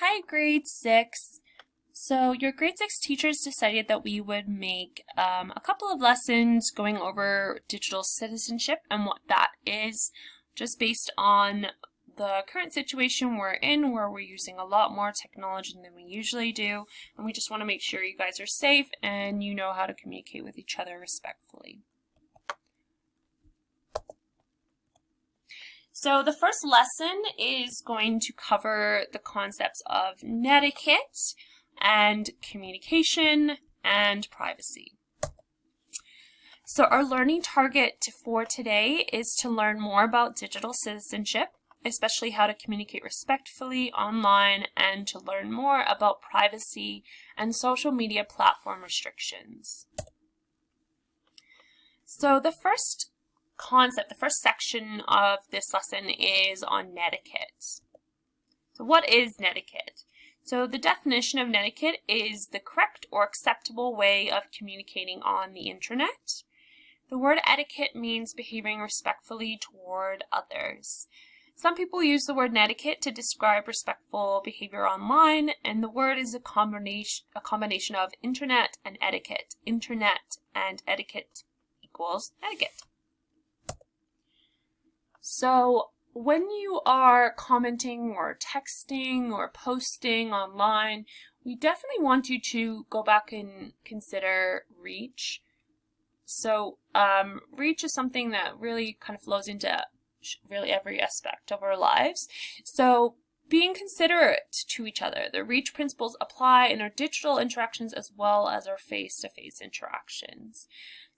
Hi, grade 6. So your grade 6 teachers decided that we would make a couple of lessons going over digital citizenship and what that is, just based on the current situation we're in, where we're using a lot more technology than we usually do, and we just want to make sure you guys are safe and you know how to communicate with each other respectfully. So the first lesson is going to cover the concepts of netiquette and communication and privacy. So our learning target for today is to learn more about digital citizenship, especially how to communicate respectfully online, and to learn more about privacy and social media platform restrictions. So the first section of this lesson is on netiquette. So what is netiquette? So the definition of netiquette is the correct or acceptable way of communicating on the internet. The word etiquette means behaving respectfully toward others. Some people use the word netiquette to describe respectful behavior online, and the word is a combination of internet and etiquette. Internet and etiquette equals etiquette. So when you are commenting or texting or posting online, we definitely want you to go back and consider reach. So reach is something that really kind of flows into really every aspect of our lives. So being considerate to each other. The reach principles apply in our digital interactions as well as our face-to-face interactions.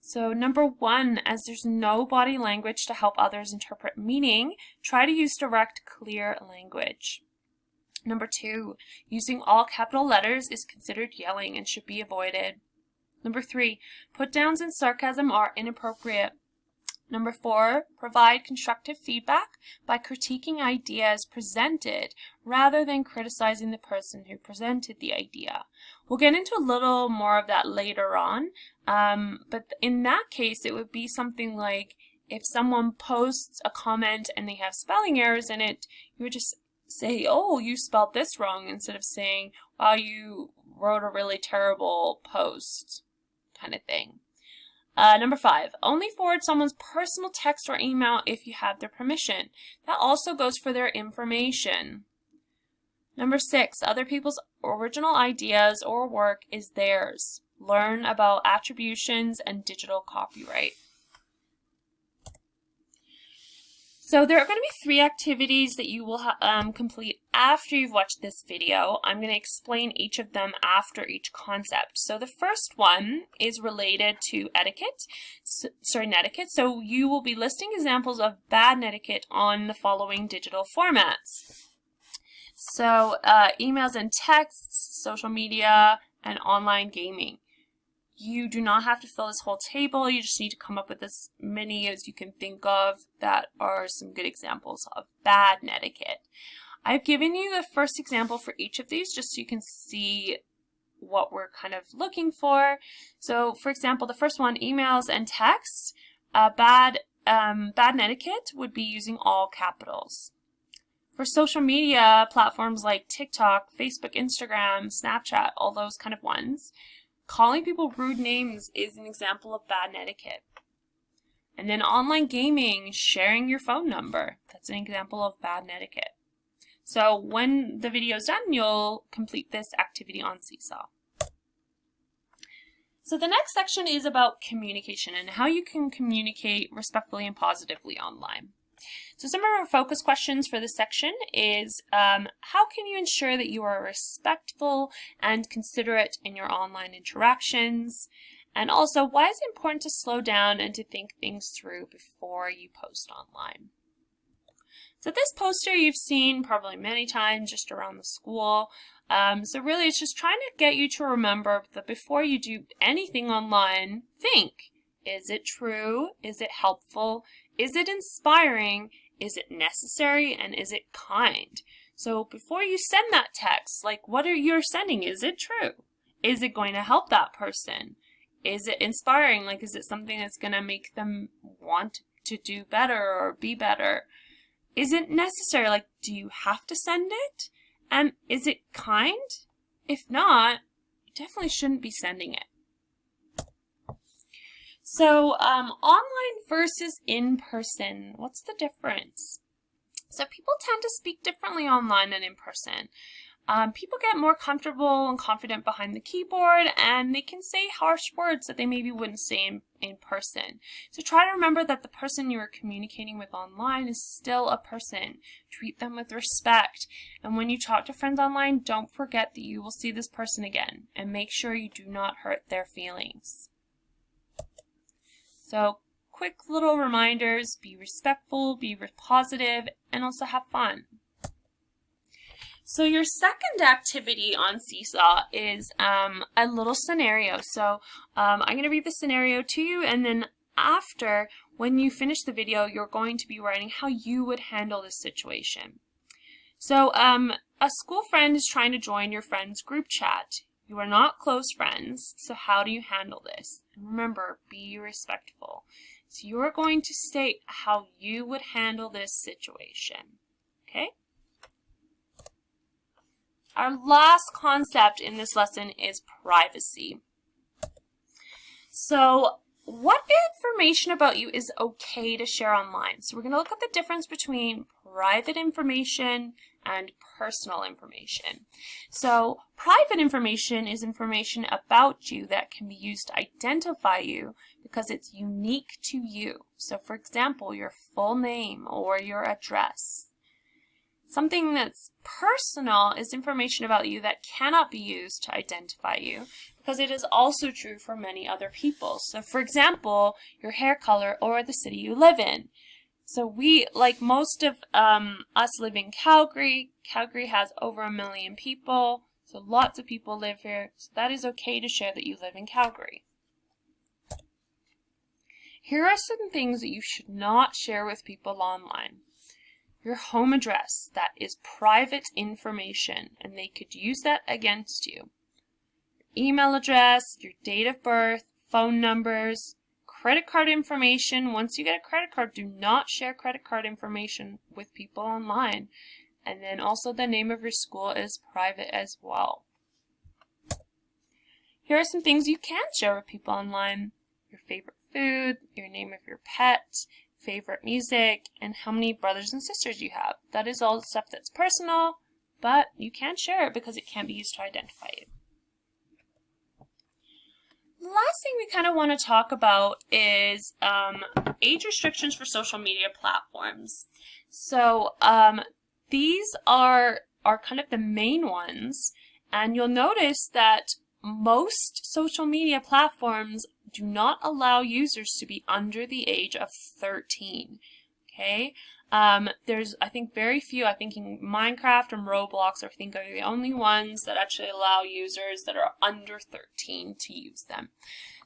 So number 1, as there's no body language to help others interpret meaning, try to use direct, clear language. Number 2, using all capital letters is considered yelling and should be avoided. Number 3, put downs and sarcasm are inappropriate. Number 4, provide constructive feedback by critiquing ideas presented rather than criticizing the person who presented the idea. We'll get into a little more of that later on, but in that case it would be something like if someone posts a comment and they have spelling errors in it, you would just say, "Oh, you spelled this wrong," instead of saying, "Wow, you wrote a really terrible post," kind of thing. Number 5, only forward someone's personal text or email if you have their permission. That also goes for their information. Number 6, other people's original ideas or work is theirs. Learn about attributions and digital copyright. So there are going to be 3 activities that you will complete after you've watched this video. I'm going to explain each of them after each concept. So the first one is related to netiquette. So you will be listing examples of bad netiquette on the following digital formats. So emails and texts, social media, and online gaming. You do not have to fill this whole table. You just need to come up with as many as you can think of that are some good examples of bad netiquette. I've given you the first example for each of these just so you can see what we're kind of looking for. So for example, the first one, emails and texts. Bad netiquette would be using all capitals. For social media platforms like TikTok, Facebook, Instagram, Snapchat, all those kind of ones, calling people rude names is an example of bad netiquette. And then online gaming, sharing your phone number, that's an example of bad netiquette. So when the video is done, you'll complete this activity on Seesaw. So the next section is about communication and how you can communicate respectfully and positively online. So some of our focus questions for this section is how can you ensure that you are respectful and considerate in your online interactions? And also, why is it important to slow down and to think things through before you post online? So this poster you've seen probably many times just around the school. So really it's just trying to get you to remember that before you do anything online, think. Is it true? Is it helpful? Is it inspiring? Is it necessary? And is it kind? So before you send that text, like what are you sending? Is it true? Is it going to help that person? Is it inspiring? Like is it something that's going to make them want to do better or be better? Is it necessary? Like do you have to send it? And is it kind? If not, you definitely shouldn't be sending it. So, online versus in person, what's the difference? So people tend to speak differently online than in person. People get more comfortable and confident behind the keyboard, and they can say harsh words that they maybe wouldn't say in person. So try to remember that the person you are communicating with online is still a person. Treat them with respect. And when you talk to friends online, don't forget that you will see this person again, and make sure you do not hurt their feelings. So, quick little reminders: be respectful, be positive, and also have fun. So your second activity on Seesaw is a little scenario. So I'm going to read the scenario to you, and then after, when you finish the video, you're going to be writing how you would handle this situation. So a school friend is trying to join your friend's group chat. You are not close friends, so how do you handle this? And remember, be respectful. So you are going to state how you would handle this situation. Okay? Our last concept in this lesson is privacy. So, what information about you is okay to share online? So we're going to look at the difference between private information and personal information. So, private information is information about you that can be used to identify you because it's unique to you. So, for example, your full name or your address. Something that's personal is information about you that cannot be used to identify you, because it is also true for many other people. So, for example, your hair color or the city you live in. So we, like most of us, live in Calgary. Calgary has over 1 million people, so lots of people live here. So that is okay to share that you live in Calgary. Here are some things that you should not share with people online. Your home address, that is private information, and they could use that against you. Email address, your date of birth, phone numbers, credit card information. Once you get a credit card, do not share credit card information with people online. And then also the name of your school is private as well. Here are some things you can share with people online. Your favorite food, your name of your pet, favorite music, and how many brothers and sisters you have. That is all stuff that's personal, but you can't share it because it can't be used to identify you. The last thing we kind of want to talk about is age restrictions for social media platforms. So these are kind of the main ones, and you'll notice that most social media platforms do not allow users to be under the age of 13. Okay? There's, I think, very few. I think in Minecraft and Roblox, I think, are the only ones that actually allow users that are under 13 to use them.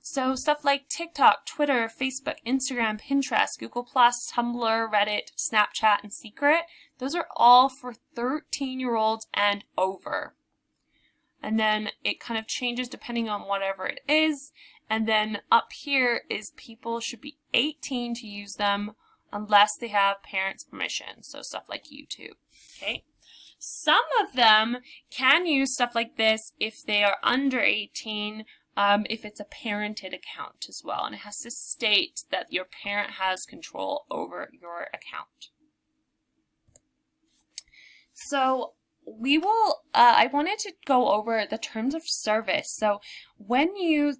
So stuff like TikTok, Twitter, Facebook, Instagram, Pinterest, Google+, Tumblr, Reddit, Snapchat, and Secret, those are all for 13-year-olds and over. And then it kind of changes depending on whatever it is. And then up here is people should be 18 to use them unless they have parents' permission. So stuff like YouTube. Okay. Some of them can use stuff like this if they are under 18, if it's a parented account as well. And it has to state that your parent has control over your account. So we will, I wanted to go over the terms of service. So when you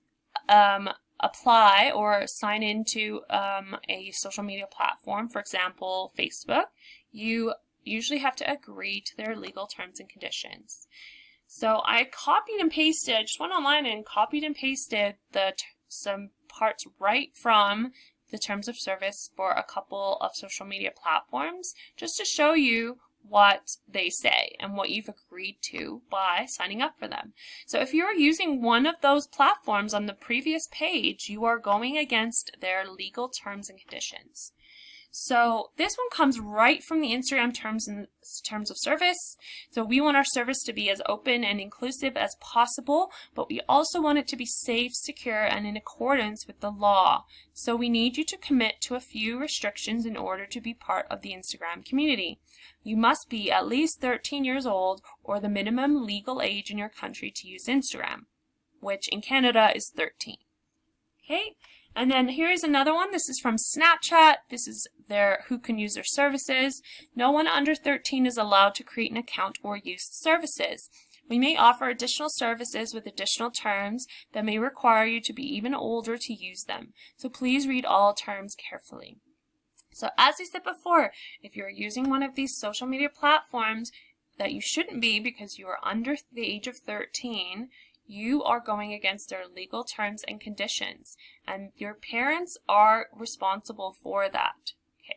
apply or sign into a social media platform, for example, Facebook, you usually have to agree to their legal terms and conditions. So I copied and pasted, I just went online and copied and pasted some parts right from the terms of service for a couple of social media platforms, just to show you what they say and what you've agreed to by signing up for them. So if you're using one of those platforms on the previous page, you are going against their legal terms and conditions. So this one comes right from the Instagram terms of service. So we want our service to be as open and inclusive as possible, but we also want it to be safe, secure, and in accordance with the law. So we need you to commit to a few restrictions in order to be part of the Instagram community. You must be at least 13 years old or the minimum legal age in your country to use Instagram, which in Canada is 13. Okay, and then here's another one. This is from Snapchat. This is who can use their services. No one under 13 is allowed to create an account or use services. We may offer additional services with additional terms that may require you to be even older to use them. So please read all terms carefully. So as I said before, if you're using one of these social media platforms that you shouldn't be because you are under the age of 13, you are going against their legal terms and conditions, and your parents are responsible for that.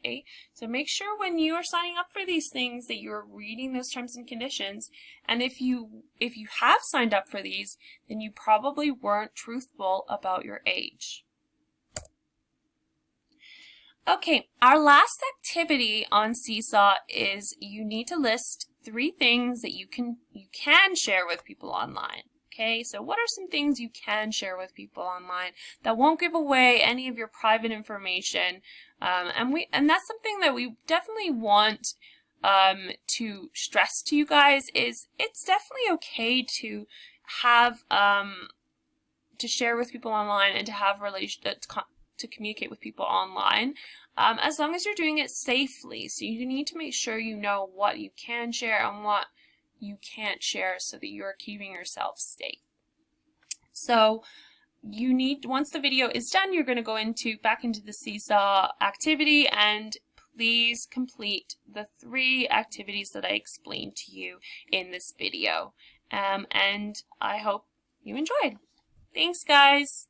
Okay, so make sure when you are signing up for these things that you're reading those terms and conditions, and if you have signed up for these, then you probably weren't truthful about your age. Okay, our last activity on Seesaw is you need to list 3 things that you can share with people online. Okay, so what are some things you can share with people online that won't give away any of your private information? And that's something that we definitely want to stress to you guys is it's definitely okay to have to share with people online and to have to communicate with people online, as long as you're doing it safely. So you need to make sure you know what you can share and what you can't share so that you're keeping yourself safe. So you need, once the video is done, you're going to go back into the Seesaw activity, and please complete the 3 activities that I explained to you in this video. And I hope you enjoyed. Thanks, guys.